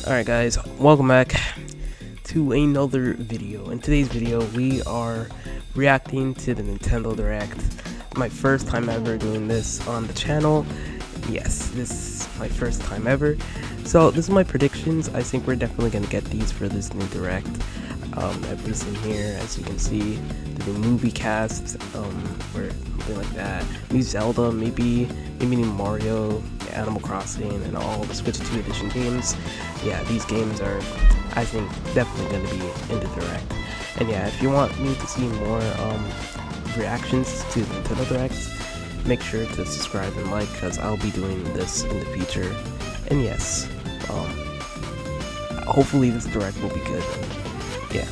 Alright guys, welcome back to another video. In today's video we are reacting to the Nintendo Direct. My first time ever doing this on the channel. Yes, this is my first time ever. So this is my predictions. I think we're definitely going to get these for this new Direct. Everything's in here, as you can see. The new movie cast, or something like that. New Zelda, maybe new Mario, Animal Crossing, and all the Switch 2 edition games. Yeah, these games are, I think, definitely going to be in the Direct. And yeah, if you want me to see more reactions to the Nintendo Directs, make sure to subscribe and like, because I'll be doing this in the future. And yes, hopefully this Direct will be good. Yeah,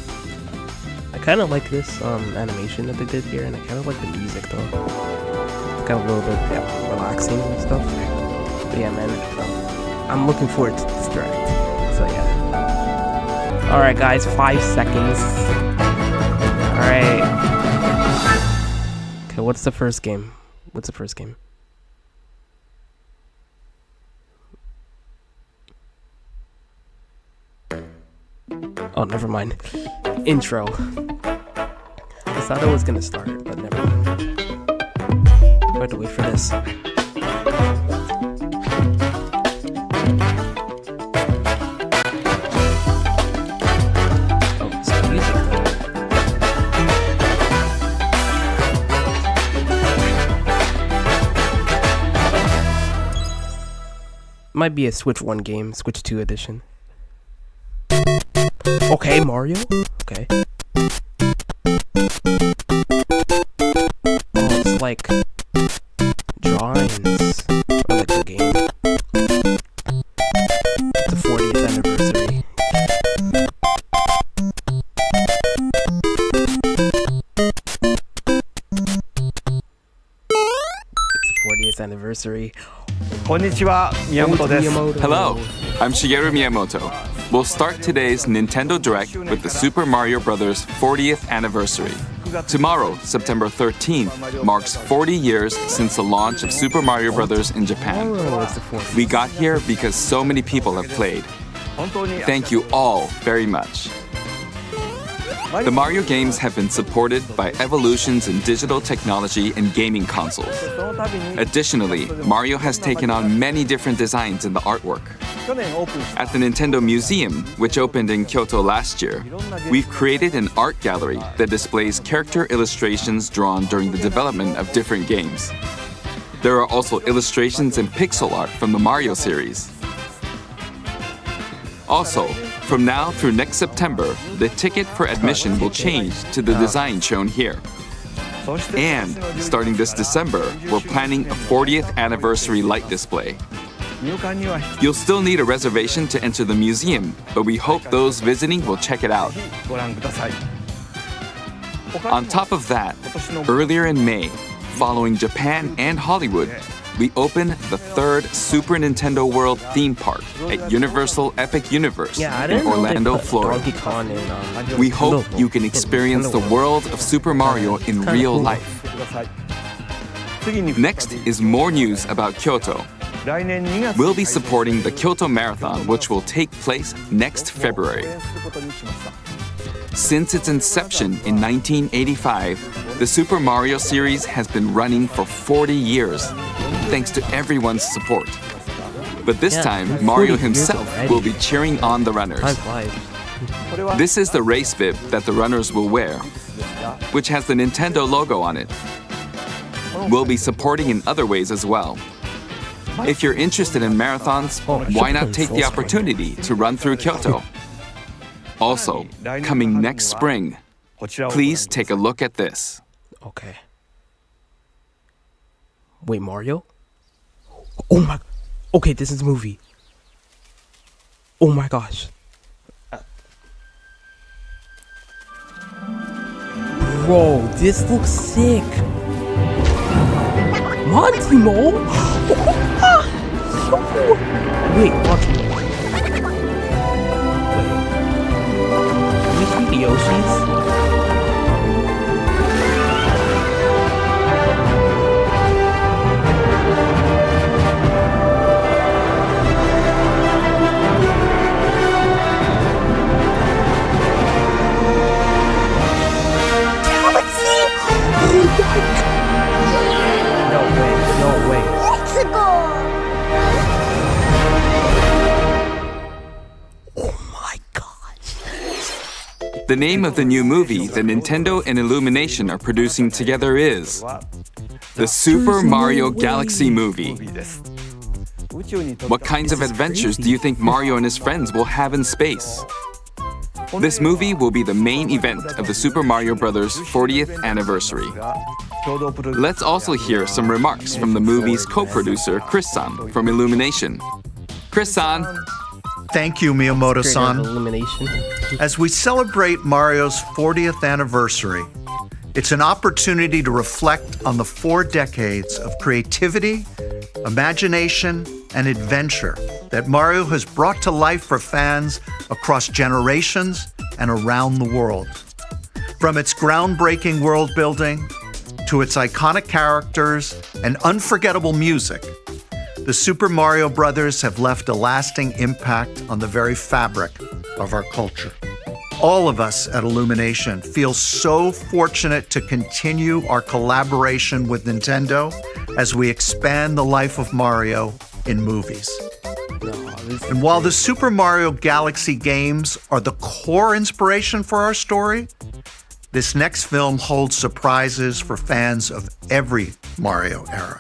I kind of like this animation that they did here, and I kind of like the music though. It's kind of a little bit relaxing and stuff. But yeah, man, I'm looking forward to this Direct. So yeah. Alright guys, 5 seconds. Alright. Okay, what's the first game? What's the first game? Oh, never mind. Intro. I thought it was gonna start, but never mind. I have to wait for this. Oh, it's the music though. Might be a Switch 1 game, Switch 2 edition. Okay, Mario. Okay. Oh, it's like drawings or like the game. It's the 40th anniversary. It's the 40th anniversary. Konnichiwa, Miyamoto desu. Hello, I'm Shigeru Miyamoto. We'll start today's Nintendo Direct with the Super Mario Bros. 40th anniversary. Tomorrow, September 13th, marks 40 years since the launch of Super Mario Bros. In Japan. We got here because so many people have played. Thank you all very much. The Mario games have been supported by evolutions in digital technology and gaming consoles. Additionally, Mario has taken on many different designs in the artwork. At the Nintendo Museum, which opened in Kyoto last year, we've created an art gallery that displays character illustrations drawn during the development of different games. There are also illustrations and pixel art from the Mario series. Also, from now through next September, the ticket for admission will change to the design shown here. And starting this December, we're planning a 40th anniversary light display. You'll still need a reservation to enter the museum, but we hope those visiting will check it out. On top of that, earlier in May, following Japan and Hollywood, we opened the third Super Nintendo World theme park at Universal Epic Universe in Orlando, Florida. We hope you can experience the world of Super Mario in real life. Next is more news about Kyoto. We'll be supporting the Kyoto Marathon, which will take place next February. Since its inception in 1985, the Super Mario series has been running for 40 years, thanks to everyone's support. But this time, Mario himself will be cheering on the runners. This is the race bib that the runners will wear, which has the Nintendo logo on it. We'll be supporting in other ways as well. If you're interested in marathons, why not take the opportunity to run through Kyoto? Also, coming next spring, please take a look at this. Okay. Wait, Mario? Oh my... Okay, this is a movie. Oh my gosh. Bro, this looks sick. Montimo? Wait, watch me. Wait. Can we see the Yoshis? The name of the new movie that Nintendo and Illumination are producing together is the Super Mario Galaxy Movie. What kinds of adventures do you think Mario and his friends will have in space? This movie will be the main event of the Super Mario Bros. 40th anniversary. Let's also hear some remarks from the movie's co-producer, Chris-san, from Illumination. Chris-san. Thank you, Miyamoto-san. Illumination. As we celebrate Mario's 40th anniversary, it's an opportunity to reflect on the 4 decades of creativity, imagination, and adventure that Mario has brought to life for fans across generations and around the world. From its groundbreaking world building to its iconic characters and unforgettable music, the Super Mario Brothers have left a lasting impact on the very fabric of our culture. All of us at Illumination feel so fortunate to continue our collaboration with Nintendo as we expand the life of Mario in movies. And while the Super Mario Galaxy games are the core inspiration for our story, this next film holds surprises for fans of every Mario era.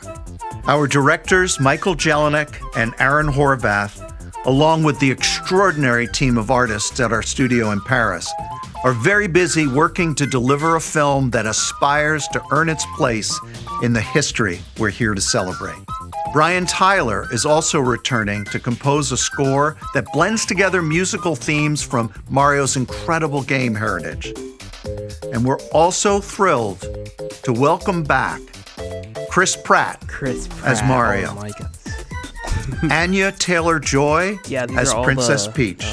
Our directors, Michael Jelinek and Aaron Horvath, along with the extraordinary team of artists at our studio in Paris, are very busy working to deliver a film that aspires to earn its place in the history we're here to celebrate. Brian Tyler is also returning to compose a score that blends together musical themes from Mario's incredible game heritage. And we're also thrilled to welcome back Chris Pratt as Mario. Oh my God. Anya Taylor-Joy as Princess Peach.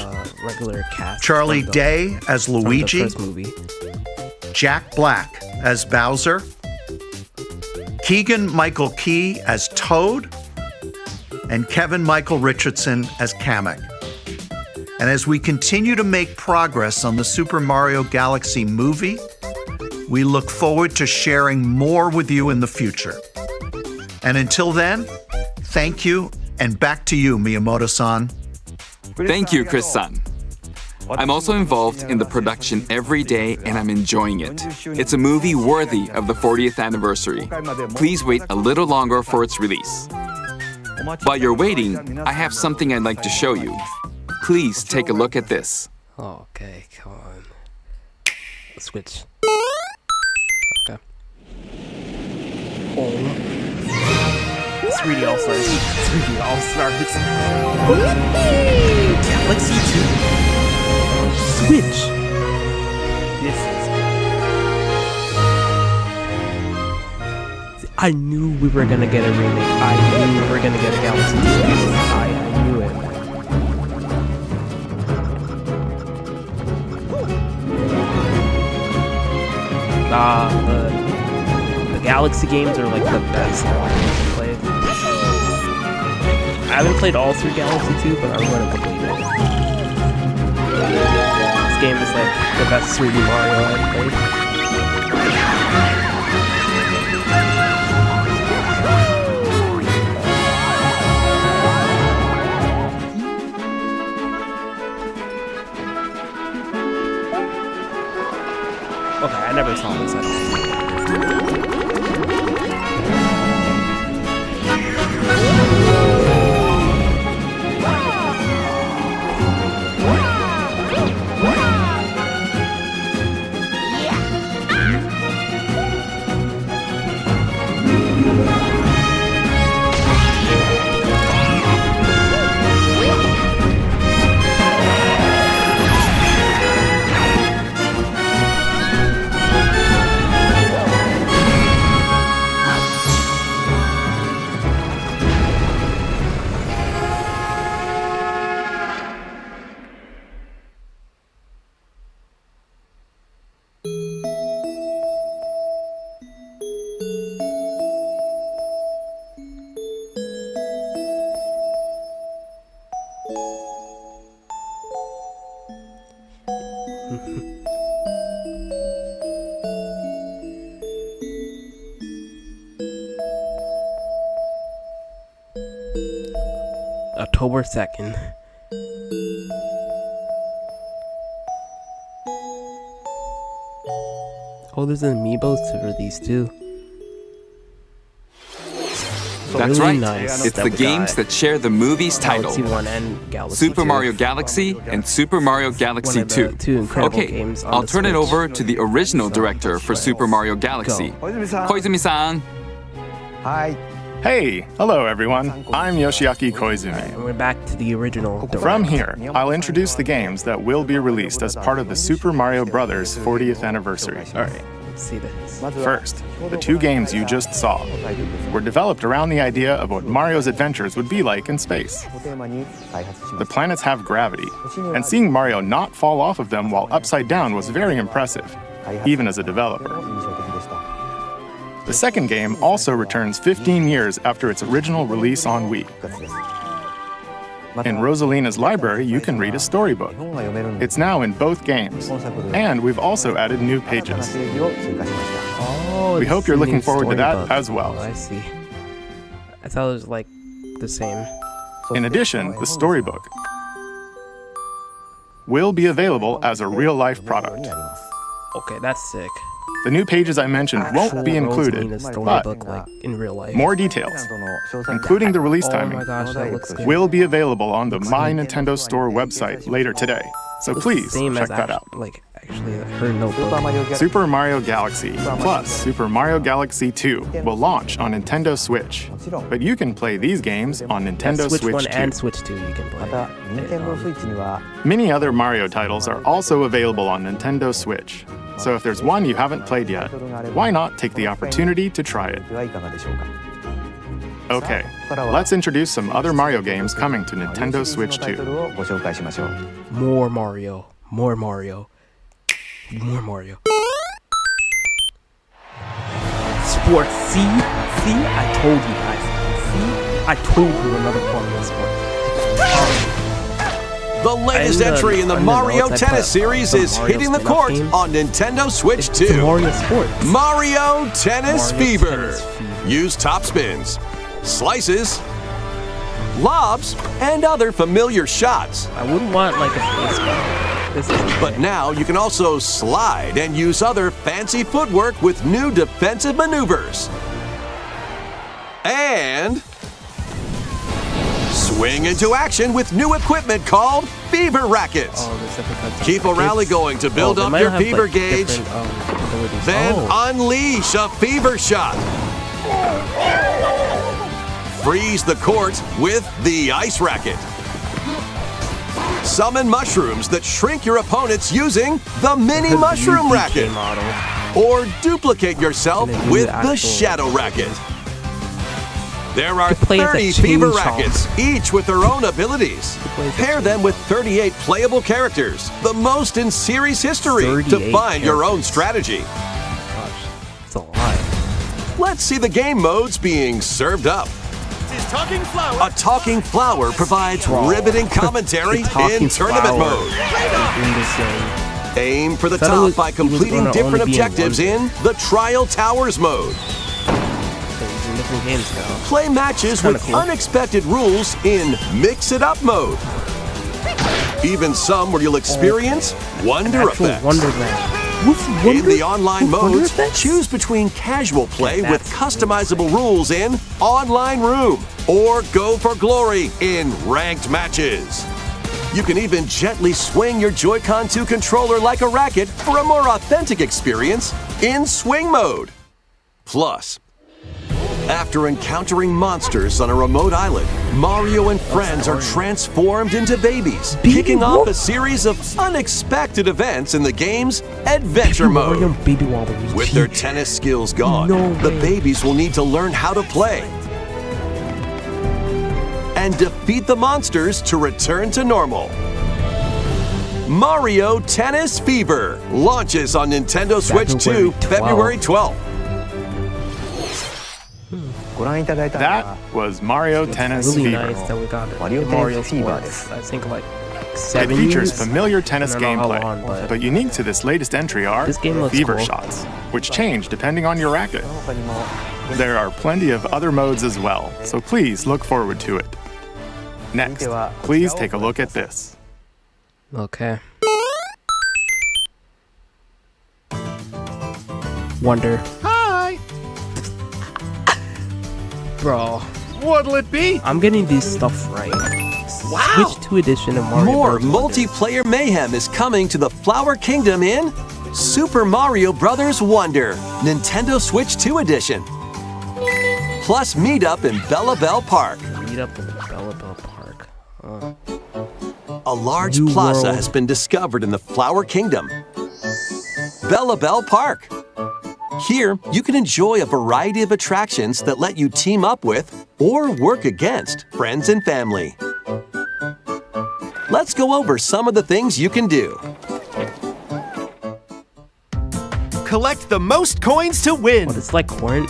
Regular cast. Charlie Day as Luigi. From the first movie. Jack Black as Bowser. Keegan-Michael Key as Toad. And Kevin Michael Richardson as Kamek. And as we continue to make progress on the Super Mario Galaxy movie, we look forward to sharing more with you in the future. And until then, thank you, and back to you, Miyamoto-san. Thank you, Chris-san. I'm also involved in the production every day and I'm enjoying it. It's a movie worthy of the 40th anniversary. Please wait a little longer for its release. While you're waiting, I have something I'd like to show you. Please take a look at this. Okay, come on. Switch. Okay. Oh. 3D All-Stars. 3D All-Stars. Galaxy 2. Switch. This is... I knew we were gonna get a remake. I knew we were gonna get a Galaxy 2. I knew it. The Galaxy games are like the best I've played. I haven't played all through Galaxy 2, but I'm going to complete it. This game is like the best 3D Mario I've played. Okay, I never saw this at all. October 2nd. Oh, there's amiibos for these too. That's Really right. nice It's that the we games got that share the movie's title. Galaxy 1 and Galaxy Super 2. Mario Galaxy and Super Mario Galaxy One of the 2. two incredible Okay, games on I'll the turn it Switch. over to the original director for Super Mario Galaxy, Koizumi-san. Hi. Hey, hello everyone. I'm Yoshiaki Koizumi. And we're back to the original direct. From here, I'll introduce the games that will be released as part of the Super Mario Bros. 40th anniversary. Alright, let's see this. First, the two games you just saw were developed around the idea of what Mario's adventures would be like in space. The planets have gravity, and seeing Mario not fall off of them while upside down was very impressive, even as a developer. The second game also returns 15 years after its original release on Wii. In Rosalina's library, you can read a storybook. It's now in both games, and we've also added new pages. Oh, We it's hope you're the looking new forward to that storybook. as well. Oh, I see. I thought it was like the same. In addition, the storybook will be available as a real-life product. Okay, that's sick. The new pages I mentioned won't be included, Rosalina's but storybook, like in real life. more details, including the release Oh timing, my gosh, that looks good. will be available on the My Nintendo Store website later today. So It's please the same check as that out. Actually, her notebook. Super Mario Galaxy plus Super Mario Galaxy 2 will launch on Nintendo Switch, but you can play these games on Nintendo Switch 1 Switch 2. and Switch 2 you can play. Many other Mario titles are also available on Nintendo Switch, so if there's one you haven't played yet, why not take the opportunity to try it? Okay, let's introduce some other Mario games coming to Nintendo Switch 2. More Mario. More Mario. More Mario. Sports. See? I told you guys. See? I told you another Mario sport. The latest entry in the Mario Tennis series is hitting the court on Nintendo Switch 2. It's Mario Sports. Mario Tennis Mario Fever. Tennis Fever. Use top spins, slices, lobs, and other familiar shots. I wouldn't want like a baseball. This is But now you can also slide and use other fancy footwork with new defensive maneuvers. And swing into action with new equipment called Fever Rackets. Keep a rally going to build up your fever gauge. Then unleash a fever shot. Freeze the court with the ice racket. Summon mushrooms that shrink your opponents using the mini mushroom racket. Or duplicate yourself with the shadow racket. There are 30 fever rackets, each with their own abilities. Pair them with 38 playable characters, the most in series history, to find your own strategy. Gosh, it's a lot. Let's see the game modes being served up. A talking flower provides riveting commentary in tournament mode. Aim for the top by completing different objectives in the Trial Towers mode. Play matches with unexpected rules in Mix It Up mode. Even some where you'll experience wonder effects. In the online modes, choose between casual play with customizable rules in Online Room or Go for Glory in ranked matches. You can even gently swing your Joy-Con 2 controller like a racket for a more authentic experience in Swing mode. Plus, after encountering monsters on a remote island, Mario and friends are transformed into babies, kicking off a series of unexpected events in the game's Adventure Mode. With their tennis skills gone, the babies will need to learn how to play and defeat the monsters to return to normal. Mario Tennis Fever launches on Nintendo Switch 2 February 12th. That was Mario Tennis really Fever. nice that we got Mario Sports. I think like 7 It features years. familiar tennis I don't know how gameplay, long, but unique to this latest entry are this game looks fever cool. shots, which change depending on your racket. There are plenty of other modes as well, so please look forward to it. Next, please take a look at this. Wonder. Hi. Bro. What'll it be? I'm getting this stuff right. Wow. Switch 2 edition of Mario More Bros. Wonder. multiplayer mayhem is coming to the Flower Kingdom in Super Mario Bros. Wonder, Nintendo Switch 2 edition. Plus meet up in Bella Bell Park. Meet up in Bella Bell Park. A large New plaza world. has been discovered in the Flower Kingdom. Bella Bell Park. Here, you can enjoy a variety of attractions that let you team up with or work against friends and family. Let's go over some of the things you can do. Collect the most coins to win. What, it's like coin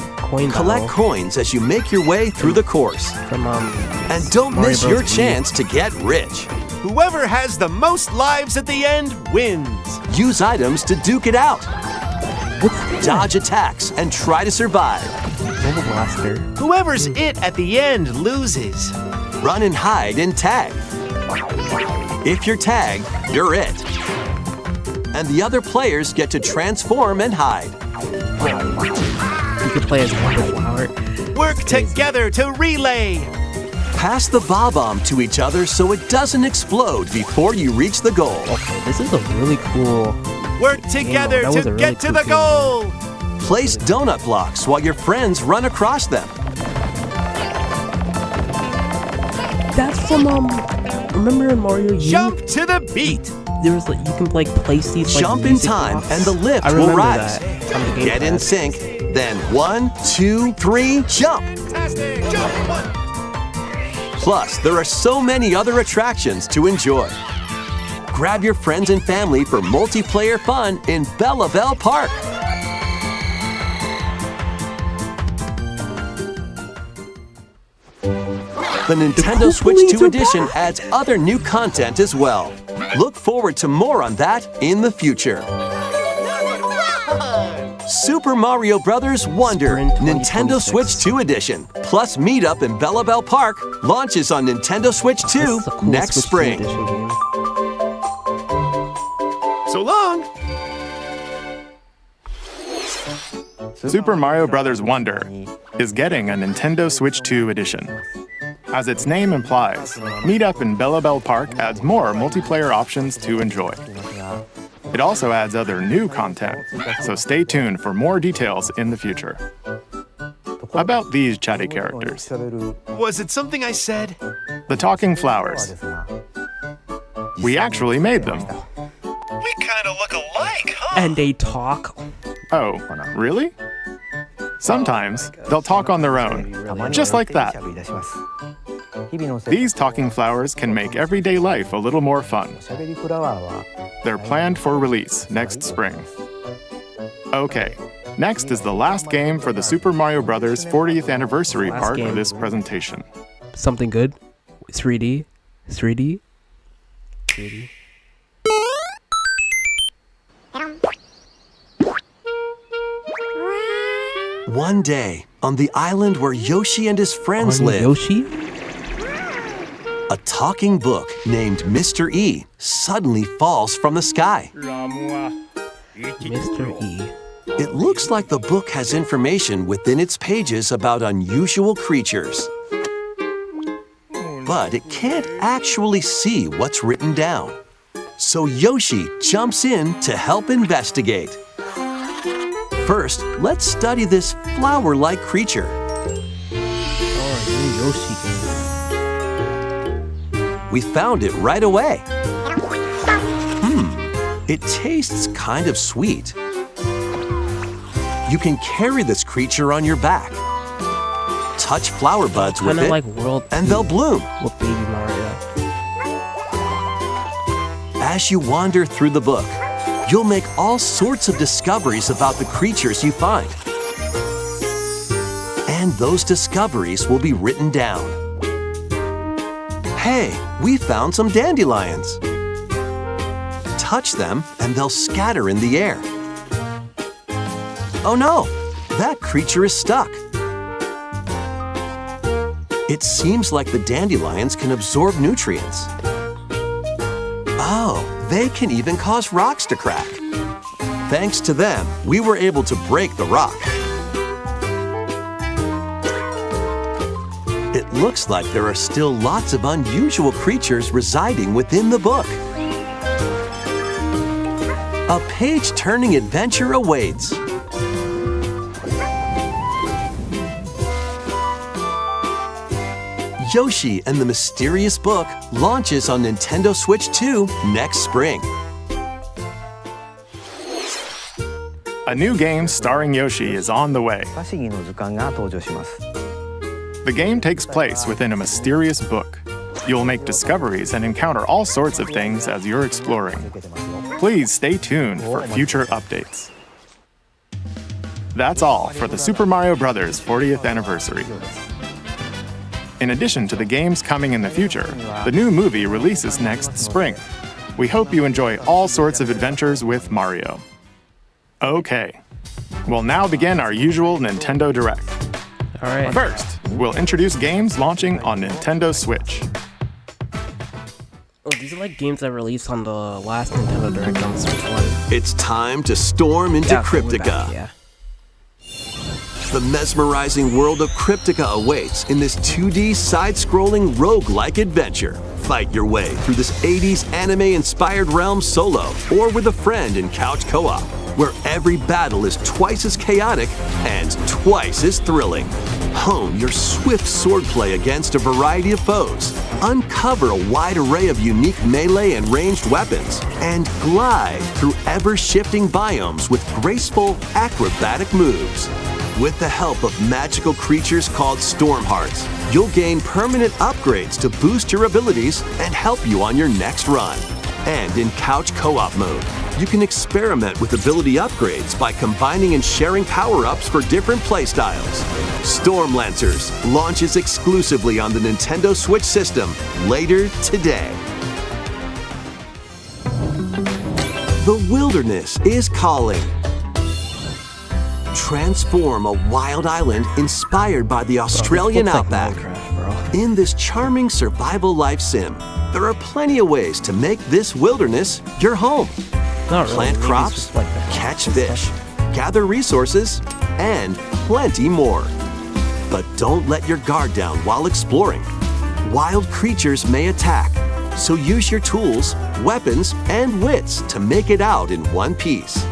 Collect battle coins as you make your way through the course. from And don't Mario miss Bros. your Wii. chance to get rich. Whoever has the most lives at the end wins. Use items to duke it out. What's that? Dodge attacks and try to survive. Mobile Blaster. Whoever's it at the end loses. Run and hide and tag. If you're tagged, you're it. And the other players get to transform and hide. You can play as Wonder Flower. Work together to relay. Pass the bob-omb to each other so it doesn't explode before you reach the goal. Okay, this is a really cool. Work together that was to a really get to cool the game. goal. Place donut blocks while your friends run across them. That's from remember in Mario U? Jump to the beat. There was like you can like place these like Jump in music time blocks. and the lift I will remember rise. that from the Game Get in Pass. sync, then 1, 2, 3, jump! Plus, there are so many other attractions to enjoy. Grab your friends and family for multiplayer fun in Bella Bell Park. The Nintendo Switch 2 edition adds other new content as well. Look forward to more on that in the future. Super Mario Bros. Wonder, Sprint Nintendo 2026. Switch 2 edition, plus meet up in Bella Bell Park, launches on Nintendo Switch 2 This is a cool next Switch 2 spring. edition game. So long. Super Mario Bros. Wonder is getting a Nintendo Switch 2 edition. As its name implies, Meet Up in Bella Bell Park adds more multiplayer options to enjoy. It also adds other new content, so stay tuned for more details in the future. About these chatty characters, Was it something I said? the talking flowers. We actually made them. We kind of look alike, huh? And they talk. Oh, really? Sometimes they'll talk on their own, just like that. These talking flowers can make everyday life a little more fun. They're planned for release next spring. Okay, next is the last game for the Super Mario Bros. 40th anniversary Last part game. of this presentation. Something good. 3D. 3D. 3D. One day, on the island where Yoshi and his friends live, Yoshi? a talking book named Mr. E suddenly falls from the sky. Mr. E. It looks like the book has information within its pages about unusual creatures. But it can't actually see what's written down. So Yoshi jumps in to help investigate. First, let's study this flower-like creature. Oh, new Yoshi game. We found it right away. It tastes kind of sweet. You can carry this creature on your back. Touch flower buds with Kind of it, like World and 2 they'll bloom. with Baby Mario. As you wander through the book, you'll make all sorts of discoveries about the creatures you find. And those discoveries will be written down. Hey, we found some dandelions. Touch them and they'll scatter in the air. Oh no, that creature is stuck. It seems like the dandelions can absorb nutrients. Oh, they can even cause rocks to crack. Thanks to them, we were able to break the rock. It looks like there are still lots of unusual creatures residing within the book. A page-turning adventure awaits. Yoshi and the Mysterious Book launches on Nintendo Switch 2 next spring. A new game starring Yoshi is on the way. The game takes place within a mysterious book. You'll make discoveries and encounter all sorts of things as you're exploring. Please stay tuned for future updates. That's all for the Super Mario Bros. 40th anniversary. In addition to the games coming in the future, the new movie releases next spring. We hope you enjoy all sorts of adventures with Mario. Okay, we'll now begin our usual Nintendo Direct. All right. First, we'll introduce games launching on Nintendo Switch. Oh, these are like games that released on the last Nintendo Direct on the Switch 1. It's time to storm into Yeah, so we're Cryptica. back, yeah. The mesmerizing world of Cryptica awaits in this 2D side-scrolling roguelike adventure. Fight your way through this 80s anime-inspired realm solo or with a friend in couch co-op, where every battle is twice as chaotic and twice as thrilling. Hone your swift swordplay against a variety of foes, uncover a wide array of unique melee and ranged weapons, and glide through ever-shifting biomes with graceful, acrobatic moves. With the help of magical creatures called Storm Hearts, you'll gain permanent upgrades to boost your abilities and help you on your next run. And in couch co-op mode, you can experiment with ability upgrades by combining and sharing power-ups for different playstyles. Storm Lancers launches exclusively on the Nintendo Switch system later today. The wilderness is calling. Transform a wild island inspired by the Australian outback. In this charming survival life sim, there are plenty of ways to make this wilderness your home. Not really. Plant Maybe it's crops, just like the catch fish, gather resources, and plenty more. But don't let your guard down while exploring. Wild creatures may attack, so use your tools, weapons, and wits to make it out in one piece.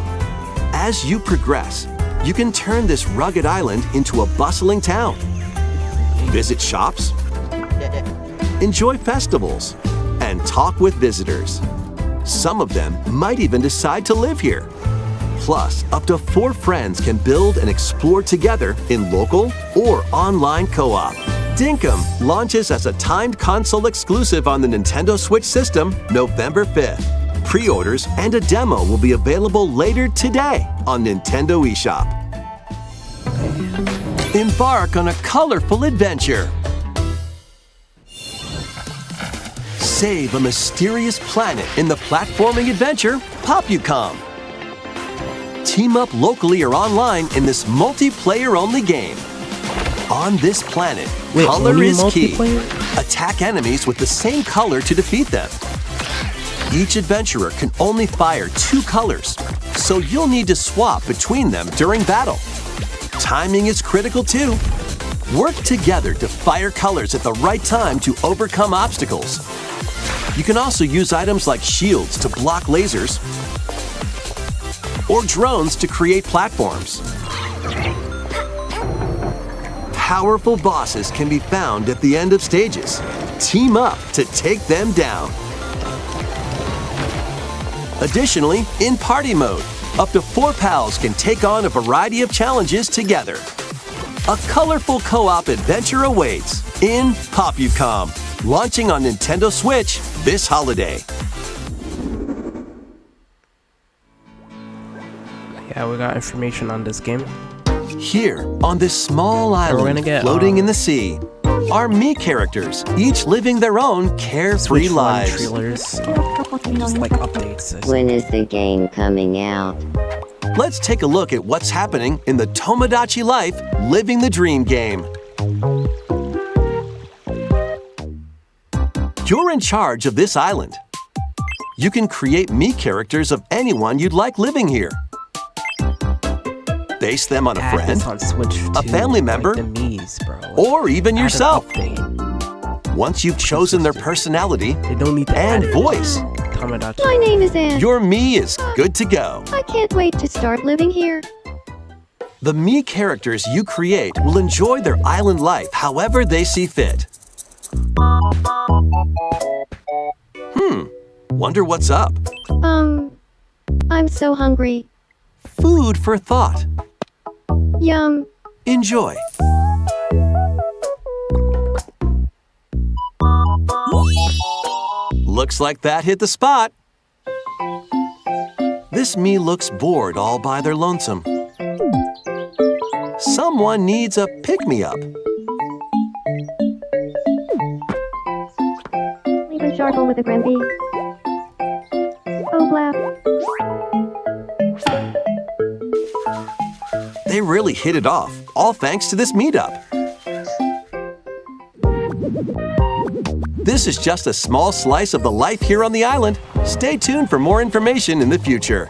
As you progress, you can turn this rugged island into a bustling town. Visit shops, enjoy festivals, and talk with visitors. Some of them might even decide to live here. Plus, up to 4 friends can build and explore together in local or online co-op. Dinkum launches as a timed console exclusive on the Nintendo Switch system November 5th. Pre-orders and a demo will be available later today on Nintendo eShop. Embark on a colorful adventure. Save a mysterious planet in the platforming adventure Popucom. Team up locally or online in this multiplayer-only game. On this planet, color is key. Attack enemies with the same color to defeat them. Each adventurer can only fire 2 colors, so you'll need to swap between them during battle. Timing is critical too. Work together to fire colors at the right time to overcome obstacles. You can also use items like shields to block lasers or drones to create platforms. Powerful bosses can be found at the end of stages. Team up to take them down. Additionally, in party mode, up to 4 pals can take on a variety of challenges together. A colorful co-op adventure awaits in Popucom, launching on Nintendo Switch this holiday. Yeah, we got information on this game. Here, on this small island floating in the sea, are me characters, each living their own carefree Switch lives. trailers, just like updates. When is the game coming out? Let's take a look at what's happening in the Tomodachi Life Living the Dream game. You're in charge of this island. You can create me characters of anyone you'd like living here. base them on a add friend, this on Switch a too, family member, like the Mii's, bro. or even Add an yourself. update. Once you've chosen their personality They don't need to and add it. voice, Tamagotchi. My name is Anne. your Mii is good to go. I can't wait to start living here. The Mii characters you create will enjoy their island life however they see fit. Wonder what's up? I'm so hungry. Food for thought. Yum. Enjoy. Looks like that hit the spot. This Mii looks bored all by their lonesome. Someone needs a pick-me-up. Leave a charcoal with a Grimby. Oh, blap. They really hit it off, all thanks to this meetup. This is just a small slice of the life here on the island. Stay tuned for more information in the future.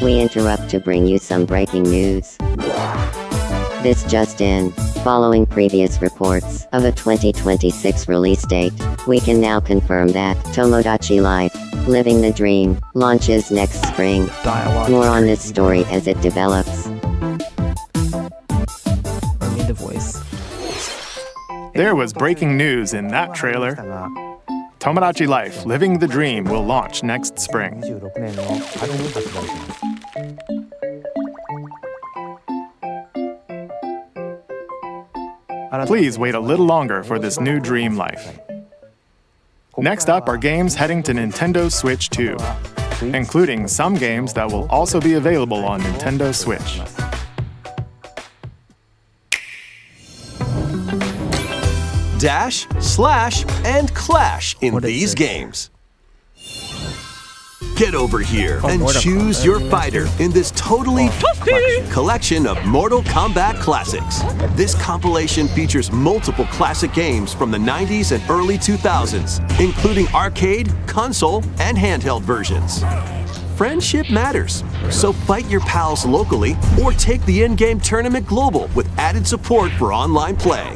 We interrupt to bring you some breaking news. This just in. Following previous reports of a 2026 release date, we can now confirm that Tomodachi Life, Living the Dream, launches next spring. Dialogue. More on this story as it develops. I mean the voice. There was breaking news in that trailer. Tomodachi Life, Living the Dream will launch next spring. Please wait a little longer for this new dream life. Next up are games heading to Nintendo Switch 2, including some games that will also be available on Nintendo Switch. Dash, slash, and clash in What is these this? games. Get over here and Mortal choose Kombat. your fighter in this totally collection of Mortal Kombat classics. This compilation features multiple classic games from the 90s and early 2000s, including arcade, console, and handheld versions. Friendship matters, so fight your pals locally or take the in-game tournament global with added support for online play.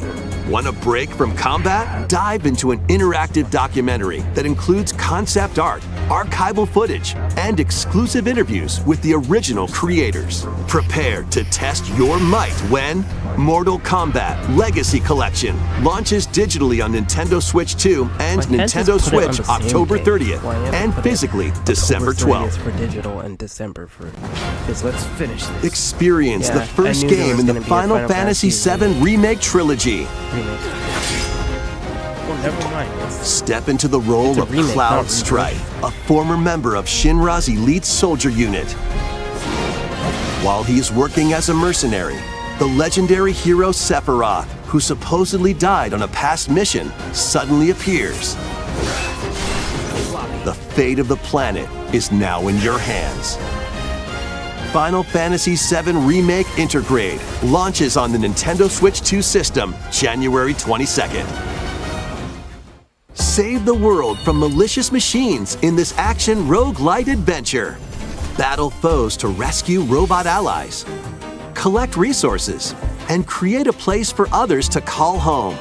Want a break from combat? Dive into an interactive documentary that includes concept art, archival footage, and exclusive interviews with the original creators. Prepare to test your might when Mortal Kombat Legacy Collection launches digitally on Nintendo Switch 2 and Why can't Nintendo just put it on Switch the same October game? 30th Why can't and put it physically December October 12th. 30th for digital and December for physical. Let's finish this. Experience Yeah, the I first knew there game was in the gonna be a Final Final Fantasy Fantasy VII Remake Trilogy. Remake. Well, never mind. It's Step into the role It's a of remake, Cloud not Strife, a former member of Shinra's elite soldier unit. While he is working as a mercenary, the legendary hero Sephiroth, who supposedly died on a past mission, suddenly appears. The fate of the planet is now in your hands. Final Fantasy VII Remake Intergrade launches on the Nintendo Switch 2 system January 22nd. Save the world from malicious machines in this action roguelite adventure. Battle foes to rescue robot allies. Collect resources and create a place for others to call home.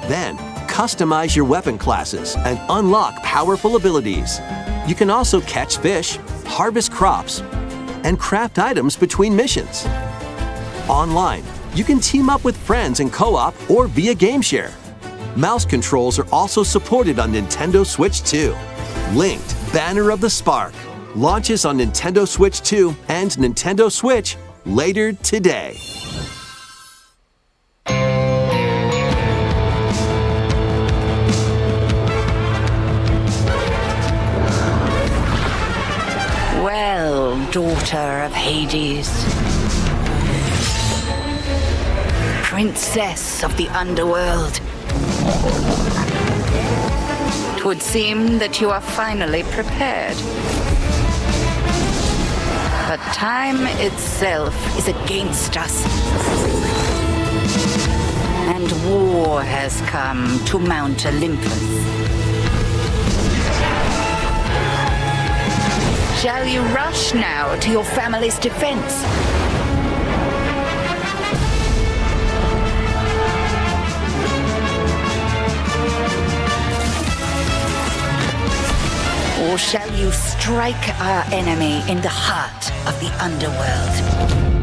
Then, customize your weapon classes and unlock powerful abilities. You can also catch fish, harvest crops, and craft items between missions. Online, you can team up with friends in co-op or via game share. Mouse controls are also supported on Nintendo Switch 2. Linked Banner of the Spark launches on Nintendo Switch 2 and Nintendo Switch later today. Well, daughter of Hades, princess of the underworld, 'twould seem that you are finally prepared. But time itself is against us. and war has come to Mount Olympus. Shall you rush now to your family's defense? Or shall you strike our enemy in the heart of the underworld?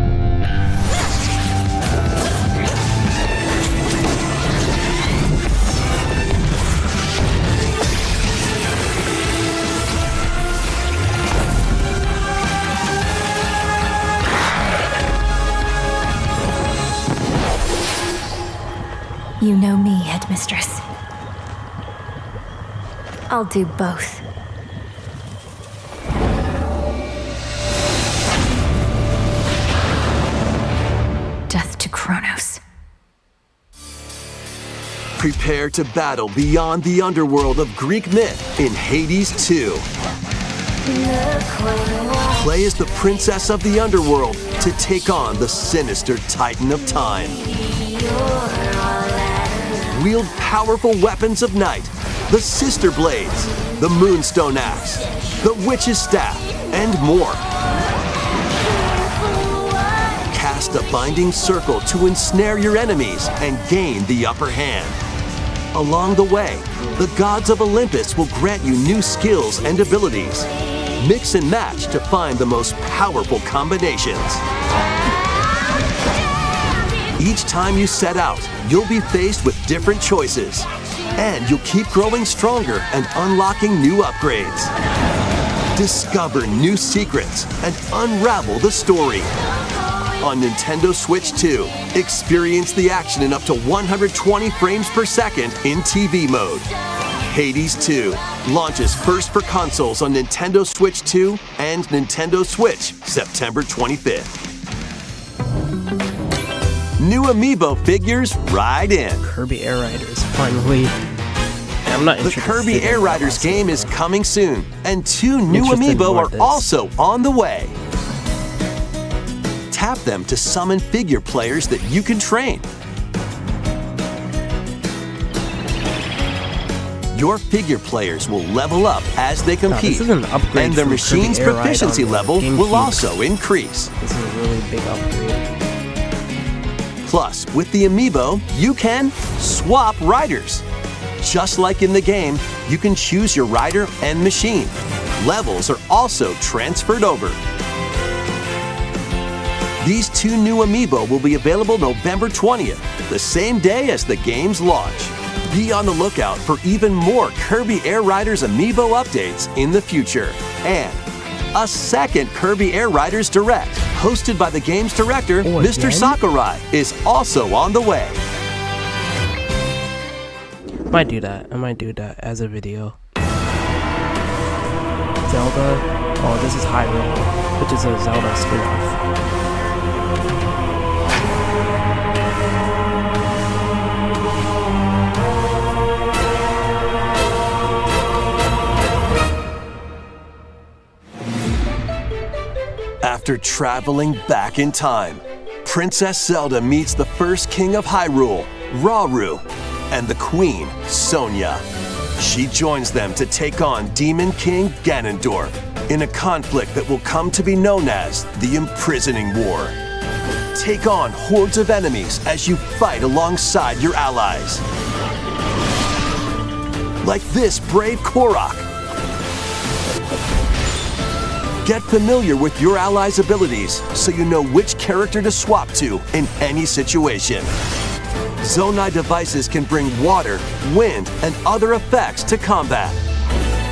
You know me, Headmistress. I'll do both. Death to Kronos. Prepare to battle beyond the underworld of Greek myth in Hades 2. Play as the princess of the underworld to take on the sinister Titan of Time. Wield powerful weapons of night, the Sister Blades, the Moonstone Axe, the Witch's Staff, and more. Cast a binding circle to ensnare your enemies and gain the upper hand. Along the way, the gods of Olympus will grant you new skills and abilities. Mix and match to find the most powerful combinations. Each time you set out, you'll be faced with different choices. And you'll keep growing stronger and unlocking new upgrades. Discover new secrets and unravel the story. On Nintendo Switch 2, experience the action in up to 120 frames per second in TV mode. Hades 2 launches first for consoles on Nintendo Switch 2 and Nintendo Switch September 25th. New Amiibo figures ride in. Kirby Air Riders finally. I'm not The Kirby Air Riders game is coming soon, and 2 new Amiibo are also on the way. Tap them to summon figure players that you can train. Your figure players will level up as they compete, this is an upgrade and their from machine's Kirby Air Ride proficiency on the level GameCube. will also increase. This is a really big upgrade. Plus, with the Amiibo, you can swap riders. Just like in the game, you can choose your rider and machine. Levels are also transferred over. These 2 new Amiibo will be available November 20th, the same day as the game's launch. Be on the lookout for even more Kirby Air Riders Amiibo updates in the future. And a second Kirby Air Riders Direct, hosted by the game's director, Mr. Sakurai, is also on the way. I might do that as a video. Zelda. Oh, this is Hyrule, which is a Zelda spin-off. After traveling back in time, Princess Zelda meets the first king of Hyrule, Rauru, and the queen, Sonia. She joins them to take on Demon King Ganondorf in a conflict that will come to be known as the Imprisoning War. Take on hordes of enemies as you fight alongside your allies. Like this brave Korok. Get familiar with your allies' abilities so you know which character to swap to in any situation. Zonai devices can bring water, wind, and other effects to combat.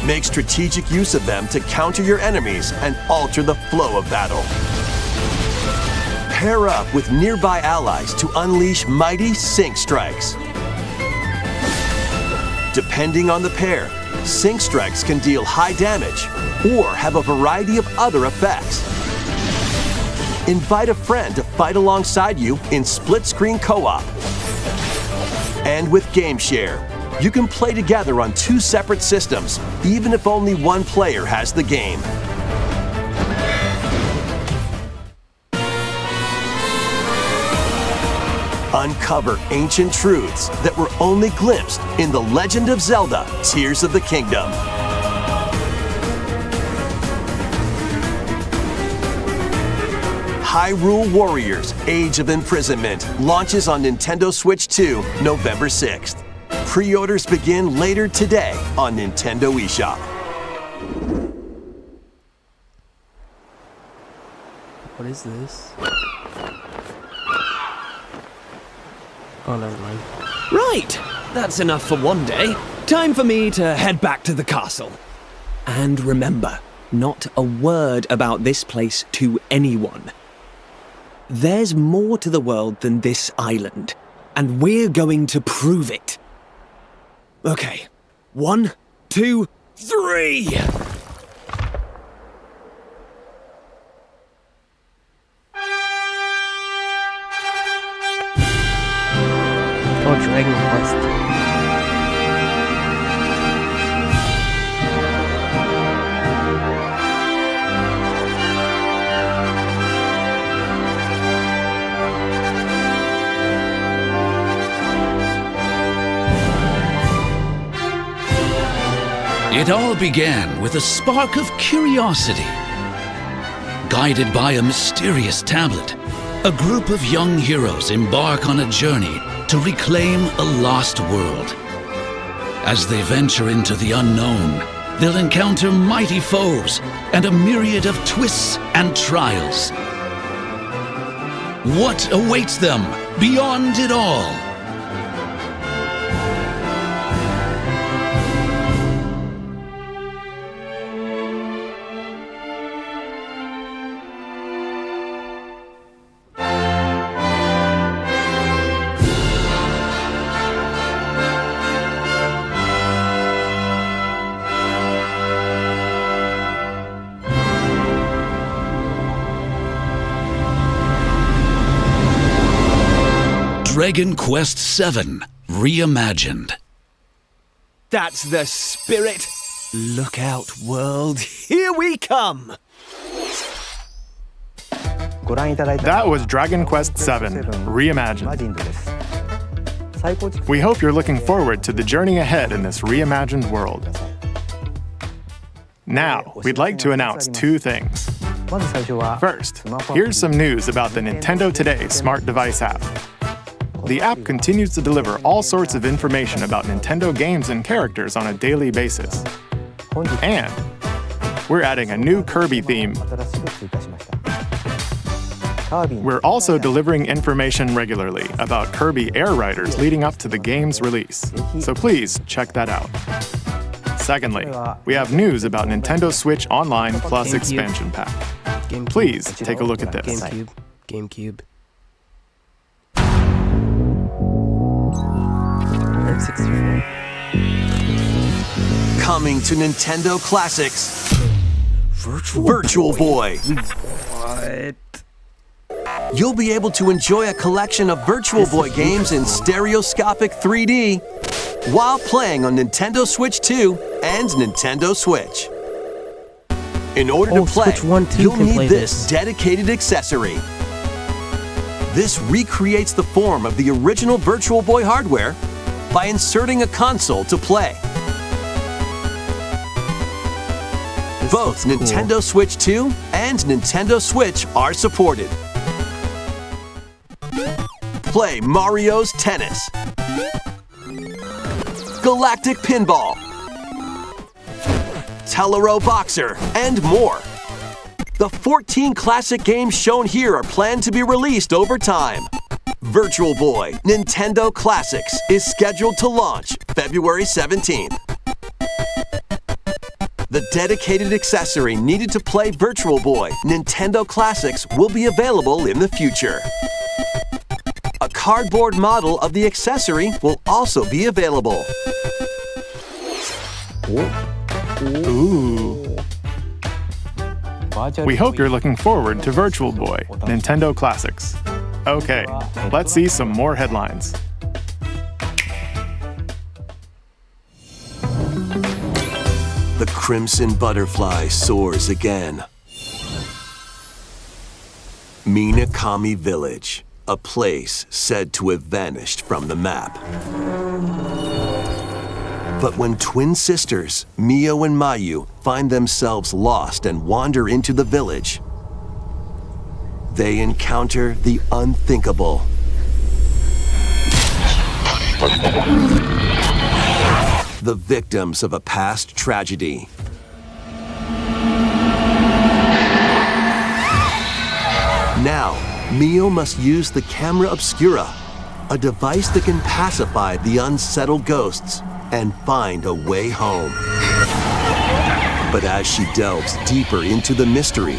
Make strategic use of them to counter your enemies and alter the flow of battle. Pair up with nearby allies to unleash mighty sync strikes. Depending on the pair, sync strikes can deal high damage or have a variety of other effects. Invite a friend to fight alongside you in split-screen co-op. And with GameShare, you can play together on 2 separate systems, even if only one player has the game. Uncover ancient truths that were only glimpsed in The Legend of Zelda: Tears of the Kingdom. Hyrule Warriors: Age of Imprisonment launches on Nintendo Switch 2 November 6th. Pre-orders begin later today on Nintendo eShop. What is this? Oh, never mind. Right! That's enough for one day. Time for me to head back to the castle. And remember, not a word about this place to anyone. There's more to the world than this island, and we're going to prove it. Okay, 1, 2, 3! Oh, Dragon Quest. It all began with a spark of curiosity. Guided by a mysterious tablet, a group of young heroes embark on a journey to reclaim a lost world. As they venture into the unknown, they'll encounter mighty foes and a myriad of twists and trials. What awaits them beyond it all? Dragon Quest VII Reimagined. That's the spirit! Look out, world. Here we come! That was Dragon Quest VII Reimagined. We hope you're looking forward to the journey ahead in this reimagined world. Now, we'd like to announce 2 things. First, here's some news about the Nintendo Today smart device app. The app continues to deliver all sorts of information about Nintendo games and characters on a daily basis. And we're adding a new Kirby theme. We're also delivering information regularly about Kirby Air Riders leading up to the game's release, so please check that out. Secondly, we have news about Nintendo Switch Online Plus Expansion Pack. Please take a look at this. GameCube. 64. Coming to Nintendo Classics, Virtual Boy. What? You'll be able to enjoy a collection of Virtual Boy games in stereoscopic 3D while playing on Nintendo Switch 2 and Nintendo Switch. In order to play, you'll need this dedicated accessory. This recreates the form of the original Virtual Boy hardware by inserting a console to play. Both Nintendo Switch 2 and Nintendo Switch are supported. Play Mario's Tennis, Galactic Pinball, Telero Boxer, and more. The 14 classic games shown here are planned to be released over time. Virtual Boy Nintendo Classics is scheduled to launch February 17th. The dedicated accessory needed to play Virtual Boy Nintendo Classics will be available in the future. A cardboard model of the accessory will also be available. Ooh. We hope you're looking forward to Virtual Boy Nintendo Classics. Okay, let's see some more headlines. The Crimson Butterfly soars again. Minakami Village, a place said to have vanished from the map. But when twin sisters, Mio and Mayu, find themselves lost and wander into the village, they encounter the unthinkable. The victims of a past tragedy. Now, Mio must use the camera obscura, a device that can pacify the unsettled ghosts and find a way home. But as she delves deeper into the mystery,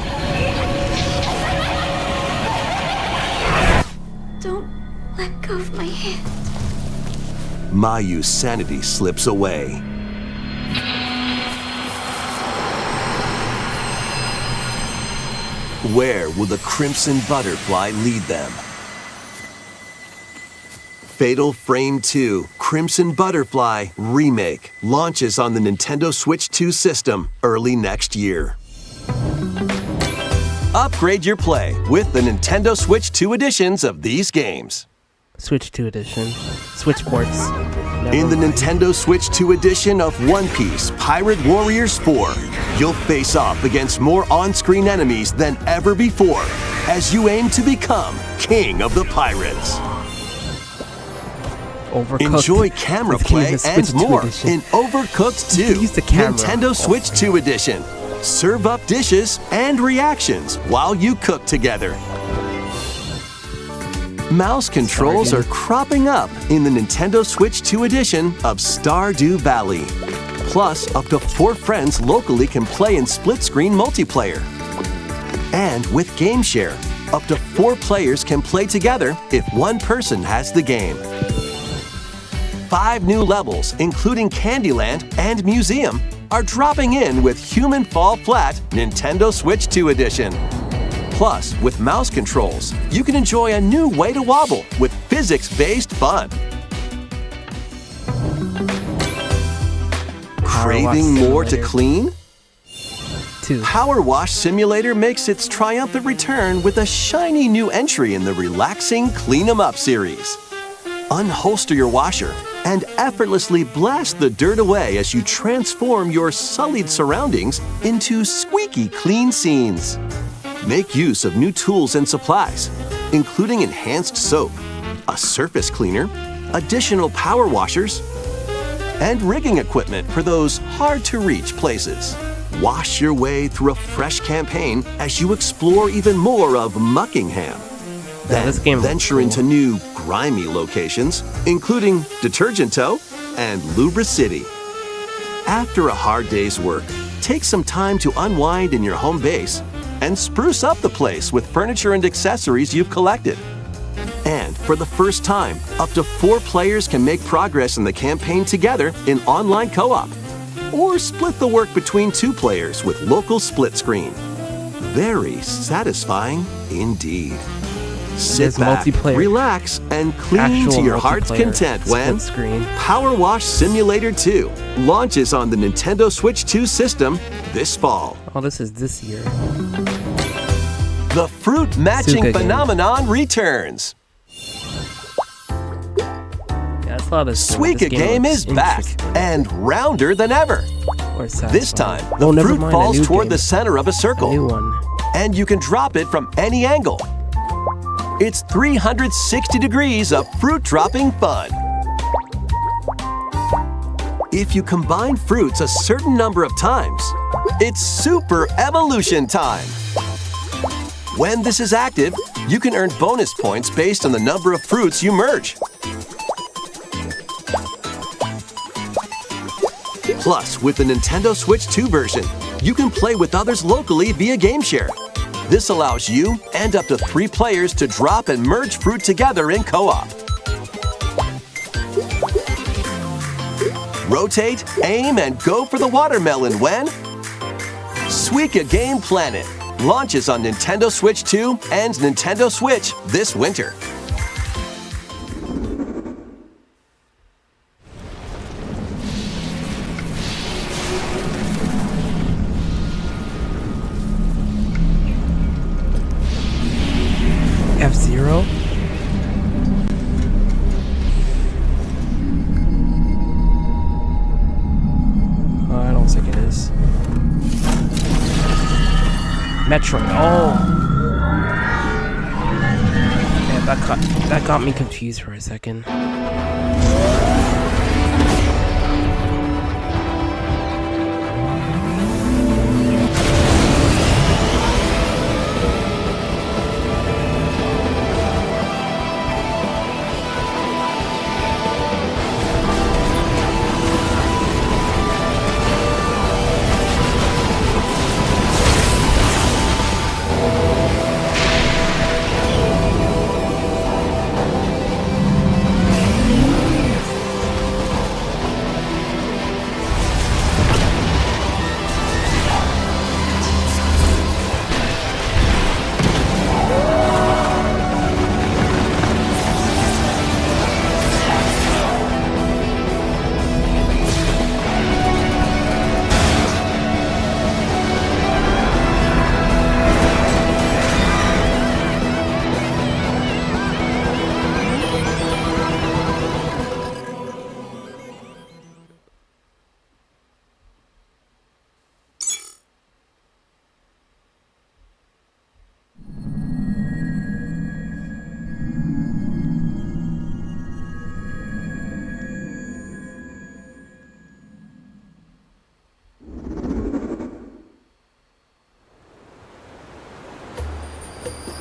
Don't let go of my hand. Mayu's sanity slips away. Where will the Crimson Butterfly lead them? Fatal Frame 2 Crimson Butterfly Remake launches on the Nintendo Switch 2 system early next year. Upgrade your play with the Nintendo Switch 2 editions of these games. Switch 2 edition. Switch ports. In the Nintendo Switch 2 edition of One Piece Pirate Warriors 4, you'll face off against more on-screen enemies than ever before as you aim to become King of the Pirates. Overcooked. Enjoy camera play and more in Overcooked 2 Nintendo Switch 2 edition. Serve up dishes and reactions while you cook together. Mouse controls are cropping up in the Nintendo Switch 2 edition of Stardew Valley. Plus, up to 4 friends locally can play in split-screen multiplayer. And with Game Share, up to 4 players can play together if one person has the game. 5 new levels, including Candyland and Museum, are dropping in with Human Fall Flat Nintendo Switch 2 edition. Plus, with mouse controls, you can enjoy a new way to wobble with physics-based fun. Craving more to clean? Power Wash Simulator makes its triumphant return with a shiny new entry in the relaxing Clean 'em Up series. Unholster your washer and effortlessly blast the dirt away as you transform your sullied surroundings into squeaky clean scenes. Make use of new tools and supplies, including enhanced soap, a surface cleaner, additional power washers, and rigging equipment for those hard-to-reach places. Wash your way through a fresh campaign as you explore even more of Muckingham. Then venture into new, grimy locations, including Detergento and Lubra City. After a hard day's work, take some time to unwind in your home base and spruce up the place with furniture and accessories you've collected. And for the first time, up to 4 players can make progress in the campaign together in online co-op, or split the work between 2 players with local split screen. Very satisfying indeed. Sit back, relax, and clean to your heart's content when Power Wash Simulator 2 launches on the Nintendo Switch 2 system this fall. Oh, this is this year. The fruit matching phenomenon returns. Yeah, I saw this. Suika game is back and rounder than ever. This time, the fruit falls toward the center of a circle, and you can drop it from any angle. It's 360 degrees of fruit dropping fun. If you combine fruits a certain number of times, it's super evolution time. When this is active, you can earn bonus points based on the number of fruits you merge. Plus, with the Nintendo Switch 2 version, you can play with others locally via Game Share. This allows you and up to 3 players to drop and merge fruit together in co-op. Rotate, aim, and go for the watermelon when Suika Game Planet launches on Nintendo Switch 2 and Nintendo Switch this winter. F-Zero? Metroid. Oh. Yeah, that got me confused for a second.